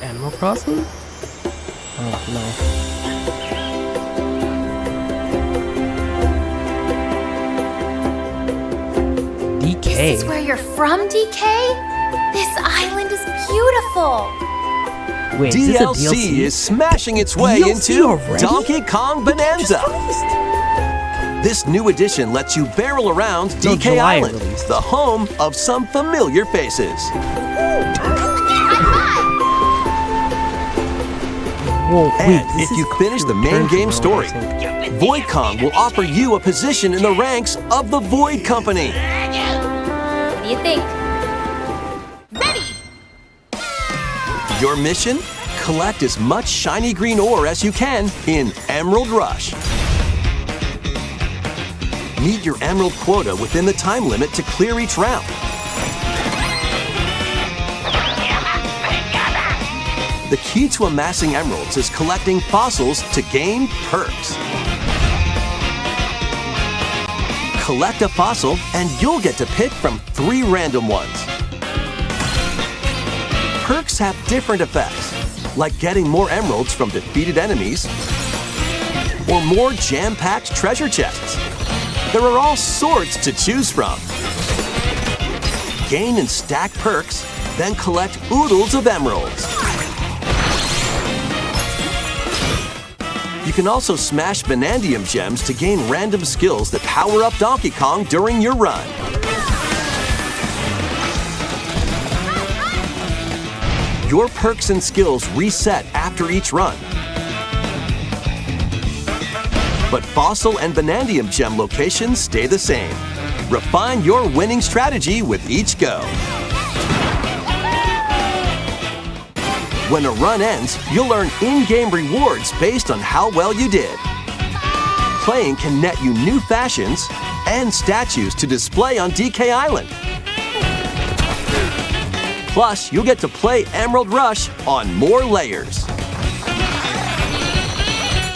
Animal Crossing? Oh, no. DK? This is where you're from, DK? This island is beautiful. Wait, DLC is smashing its way into already? Donkey Kong Bonanza. This new edition lets you barrel around DK Island, the home of some familiar faces. Whoa, and if you finish the main game story, Void Kong will offer you a position in the ranks of the Void Company. What do you think? Ready! Your mission? Collect as much shiny green ore as you can in Emerald Rush. Meet your emerald quota within the time limit to clear each round. The key to amassing emeralds is collecting fossils to gain perks. Collect a fossil and you'll get to pick from 3 random ones. Perks have different effects, like getting more emeralds from defeated enemies or more jam-packed treasure chests. There are all sorts to choose from. Gain and stack perks, then collect oodles of emeralds. You can also smash Vanadium gems to gain random skills that power up Donkey Kong during your run. Your perks and skills reset after each run. But Fossil and Vanadium gem locations stay the same. Refine your winning strategy with each go. When a run ends, you'll earn in-game rewards based on how well you did. Playing can net you new fashions and statues to display on DK Island. Plus, you'll get to play Emerald Rush on more layers.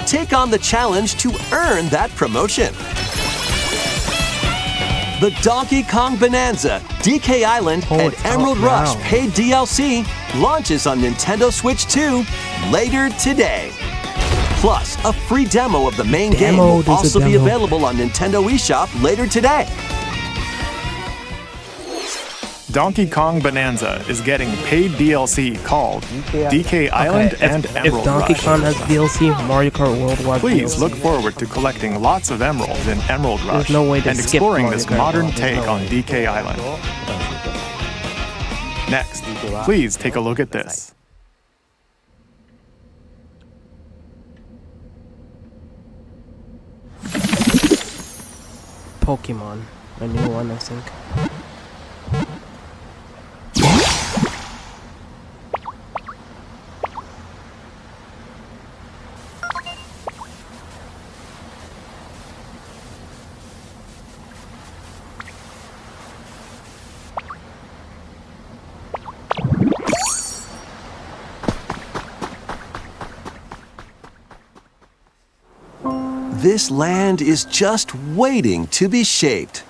Take on the challenge to earn that promotion. The Donkey Kong Bonanza, DK Island, and Emerald Rush paid DLC launches on Nintendo Switch 2 later today. Plus, a free demo of the main game will also be available on Nintendo eShop later today. Donkey Kong Bonanza is getting paid DLC called DK Island and Emerald Rush. If Donkey Kong has DLC, Mario Kart Worldwide Please DLC. look forward to collecting lots of emeralds in Emerald Rush no way to and skip exploring Mario this Kart modern World. take There's no on way. DK Island. Next, please take a look at this. Pokemon, a new one, I think. This land is just waiting to be shaped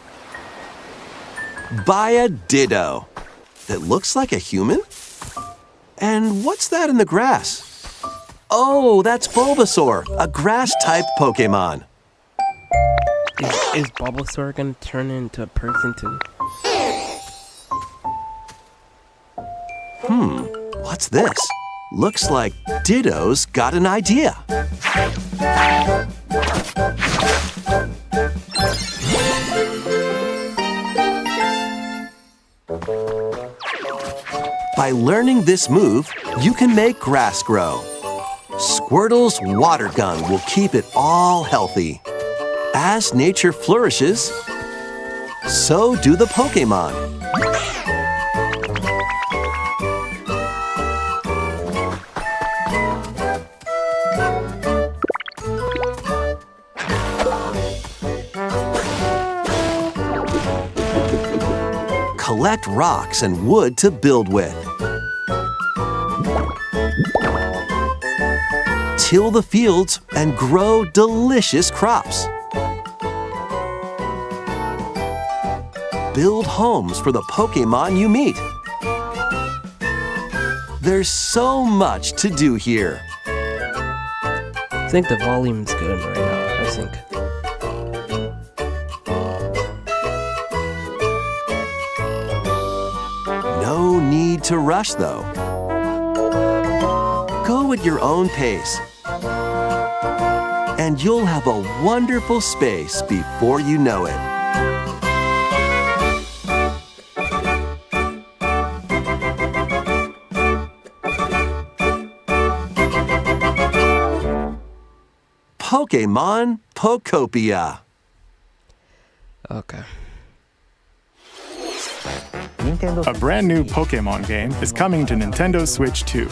by a Ditto that looks like a human? And what's that in the grass? Oh, that's Bulbasaur, a grass-type Pokemon. Is Bulbasaur gonna turn into a person too? What's this? Looks like Ditto's got an idea. By learning this move, you can make grass grow. Squirtle's water gun will keep it all healthy. As nature flourishes, so do the Pokemon. Collect rocks and wood to build with. Till the fields and grow delicious crops. Build homes for the Pokemon you meet. There's so much to do here. I think the volume's good right now, I think. No need to rush though. Go at your own pace. And you'll have a wonderful space before you know it. Pokemon Pokopia. Okay. A brand new Pokemon game is coming to Nintendo Switch 2.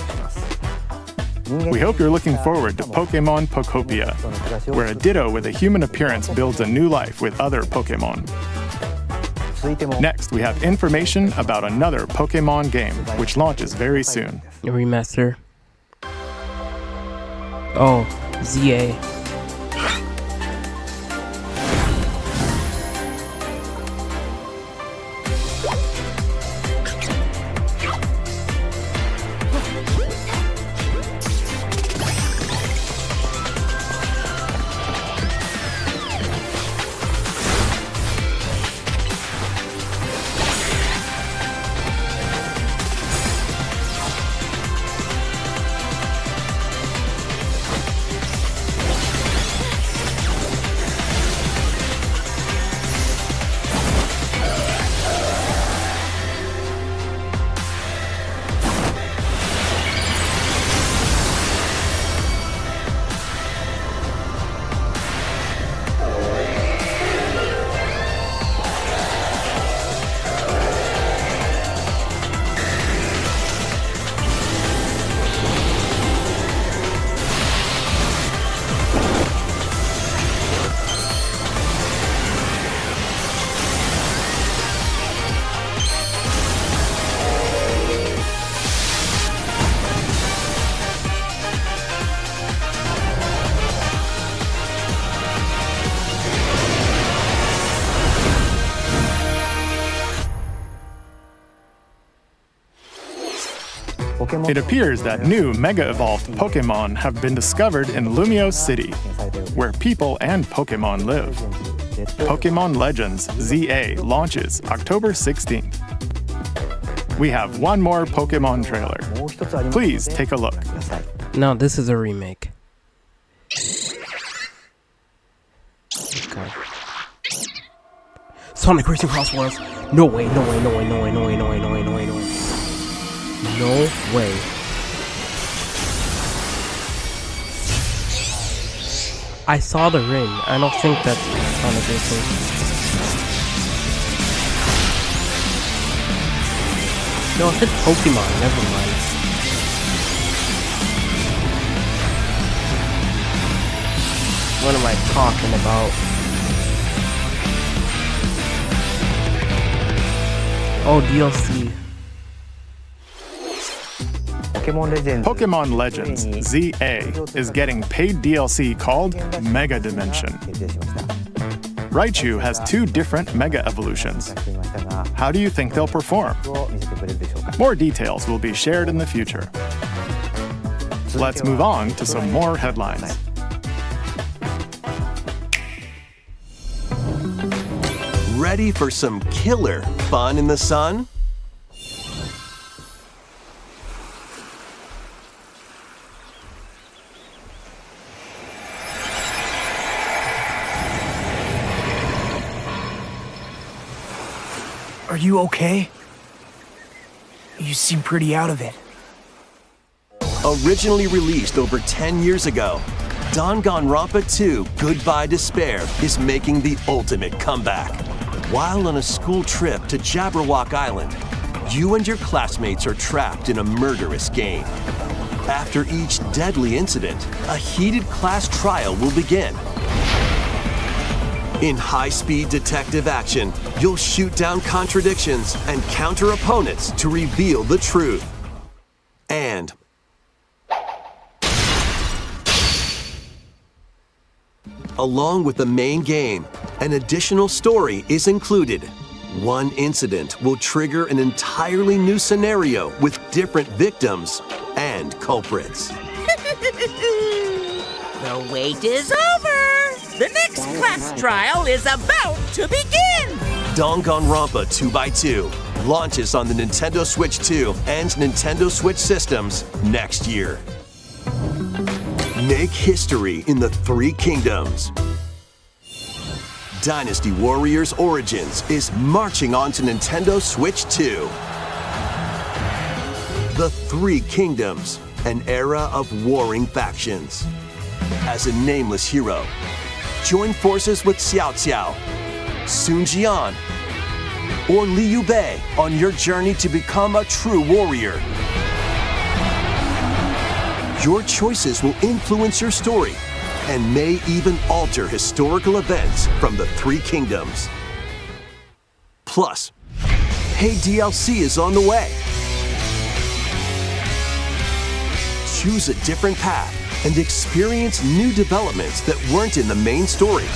We hope you're looking forward to Pokemon Pokopia, where a Ditto with a human appearance builds a new life with other Pokemon. Next, we have information about another Pokemon game, which launches very soon. A remaster. Oh, ZA. It appears that new Mega Evolved Pokemon have been discovered in Lumiose City, where people and Pokemon live. Pokemon Legends ZA launches October 16th. We have one more Pokemon trailer. Please take a look. No, this is a remake. Okay. Sonic Racing Cross Worlds. No way, no way, no way, no way, no way, no way, no way, no way, no way. No way. I saw the ring. I don't think that's Sonic Racing. No, it said Pokemon. Never mind. What am I talking about? Oh, DLC. Pokemon Legends ZA is getting paid DLC called Mega Dimension. Raichu has 2 different Mega Evolutions. How do you think they'll perform? More details will be shared in the future. Let's move on to some more headlines. Ready for some killer fun in the sun? Are you okay? You seem pretty out of it. Originally released over 10 years ago, Danganronpa 2 Goodbye Despair is making the ultimate comeback. While on a school trip to Jabberwock Island, you and your classmates are trapped in a murderous game. After each deadly incident, a heated class trial will begin. In high-speed detective action, you'll shoot down contradictions and counter opponents to reveal the truth. And along with the main game, an additional story is included. One incident will trigger an entirely new scenario with different victims and culprits. The wait is over! The next class trial is about to begin! Danganronpa 2x2 launches on the Nintendo Switch 2 and Nintendo Switch systems next year. Make history in the 3 kingdoms. Dynasty Warriors Origins is marching on to Nintendo Switch 2. The 3 Kingdoms, an era of warring factions. As a nameless hero, join forces with Xiao Xiao, Sun Jian, or Liu Bei on your journey to become a true warrior. Your choices will influence your story and may even alter historical events from the 3 kingdoms. Plus, paid DLC is on the way. Choose a different path and experience new developments that weren't in the main story.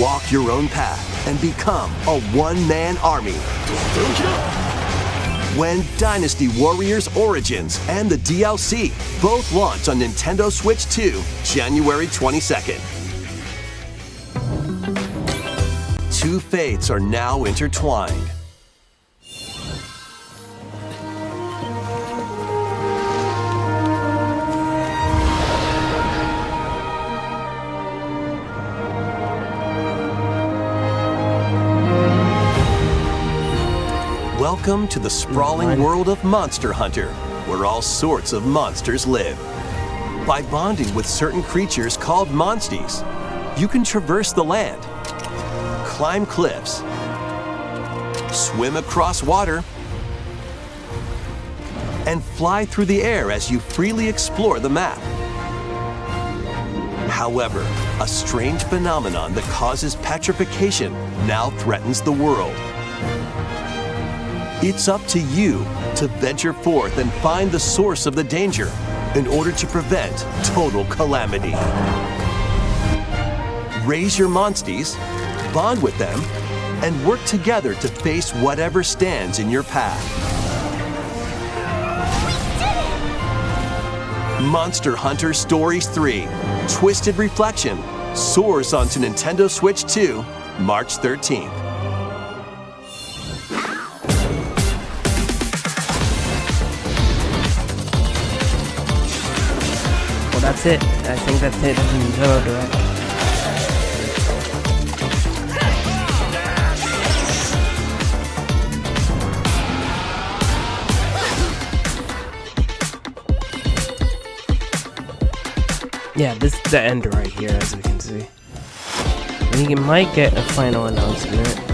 Walk your own path and become a one-man army. When Dynasty Warriors Origins and the DLC both launch on Nintendo Switch 2, January 22nd. 2 fates are now intertwined. Welcome to the sprawling world of Monster Hunter, where all sorts of monsters live. By bonding with certain creatures called monsties, you can traverse the land, climb cliffs, swim across water, and fly through the air as you freely explore the map. However, a strange phenomenon that causes petrification now threatens the world. It's up to you to venture forth and find the source of the danger in order to prevent total calamity. Raise your monsties, bond with them, and work together to face whatever stands in your path. Monster Hunter Stories 3: Twisted Reflection soars onto Nintendo Switch 2, March 13th. That's it. I think that's it. Nintendo Direct. Yeah, this is the end right here, as we can see. We might get a final announcement.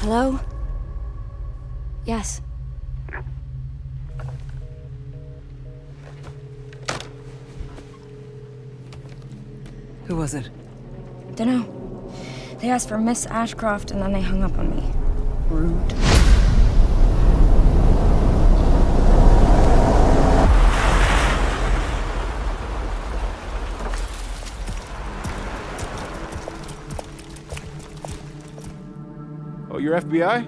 Hello? Yes. Who was it? Dunno. They asked for Miss Ashcroft and then they hung up on me. Rude. Oh, you're FBI?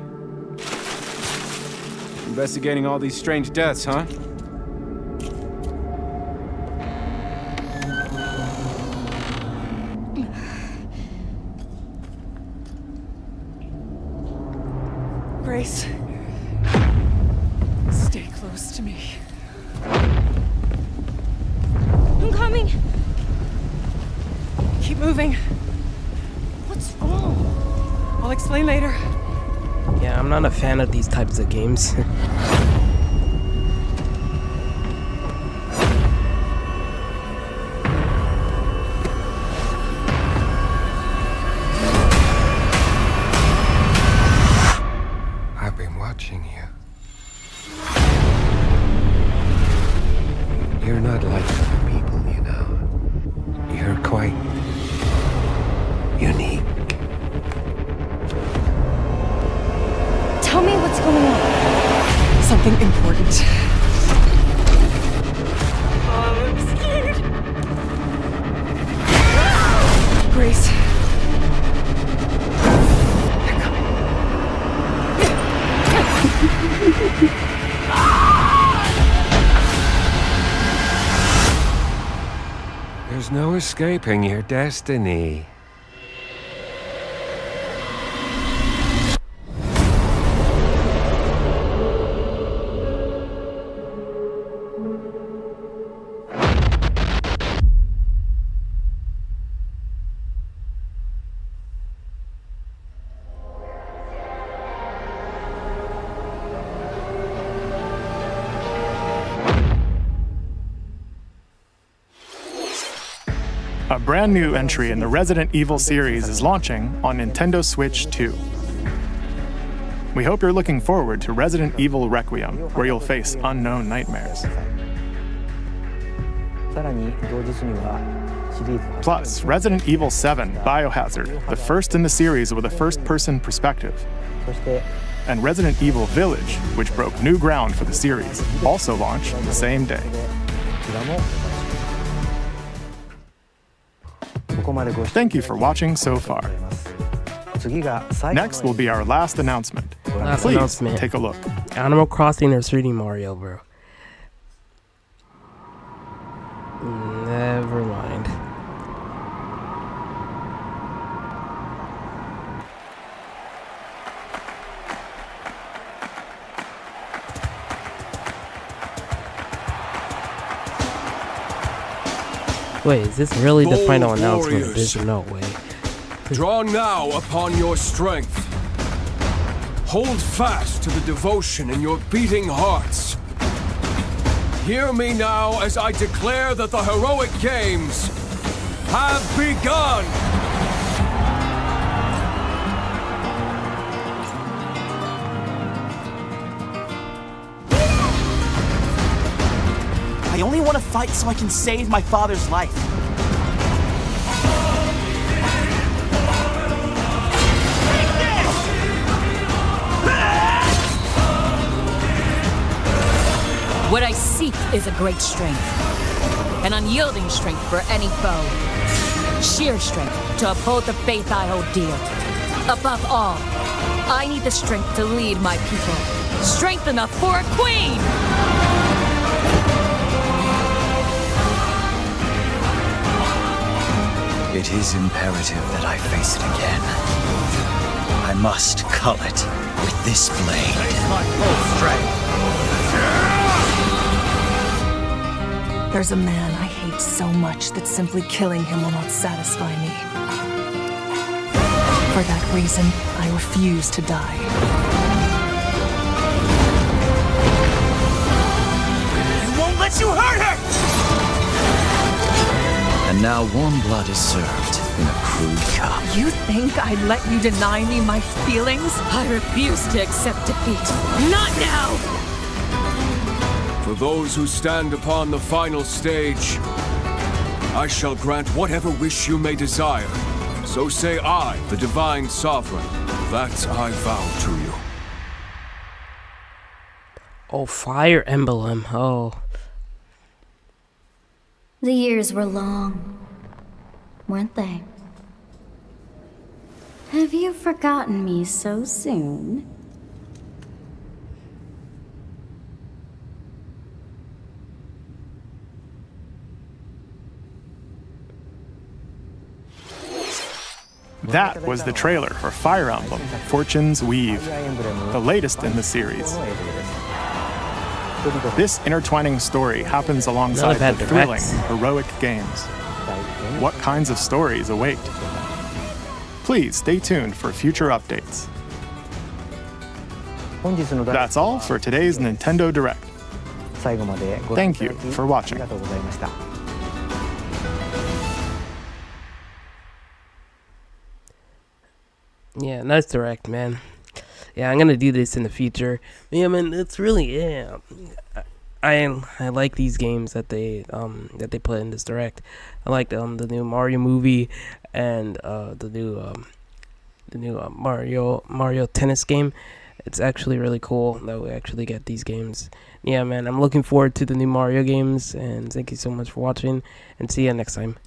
Investigating all these strange deaths, huh? Grace. Stay close to me. I'm coming! Keep moving. What's wrong? I'll explain later. Yeah, I'm not a fan of these types of games. I've been watching you. You're not like other people, you know. You're quite unique. Tell me what's going on. Something important. I'm scared. Grace. There's no escaping your destiny. A brand new entry in the Resident Evil series is launching on Nintendo Switch 2. We hope you're looking forward to Resident Evil Requiem, where you'll face unknown nightmares. Plus, Resident Evil 7 Biohazard, the first in the series with a first-person perspective. And Resident Evil Village, which broke new ground for the series, also launched the same day. Thank you for watching so far. Next will be our last announcement. Please take a look. Animal Crossing or 3D Mario, bro? Never mind. Wait, is this really the final announcement? There's no way. Draw now upon your strength. Hold fast to the devotion in your beating hearts. Hear me now as I declare that the heroic games have begun! I only want to fight so I can save my father's life. What I seek is a great strength. An unyielding strength for any foe. Sheer strength to uphold the faith I hold dear. Above all, I need the strength to lead my people. Strength enough for a queen! It is imperative that I face it again. I must cull it with this blade. My full strength. There's a man I hate so much that simply killing him will not satisfy me. For that reason, I refuse to die. I won't let you hurt her! And And now warm blood is served in a crude cup. You think I'd let you deny me my feelings? I refuse to accept defeat. Not now! For those who stand upon the final stage, I shall grant whatever wish you may desire. So say I, the Divine Sovereign, that I vow to you. Oh, Fire Emblem. Oh. The years were long, weren't they? Have you forgotten me so soon? That was the trailer for Fire Emblem Fortune's Weave, the latest in the series. This intertwining story happens alongside the thrilling, heroic games. What kinds of stories await? Please stay tuned for future updates. That's all for today's Nintendo Direct. Thank you for watching. Yeah, nice direct, man. Yeah, I'm gonna do this in the future. Yeah, man, it's really, yeah. I like these games that they put in this direct. I like the new Mario movie and the new Mario tennis game. It's actually really cool that we actually get these games. Yeah, man, I'm looking forward to the new Mario games, and thank you so much for watching, and see you next time.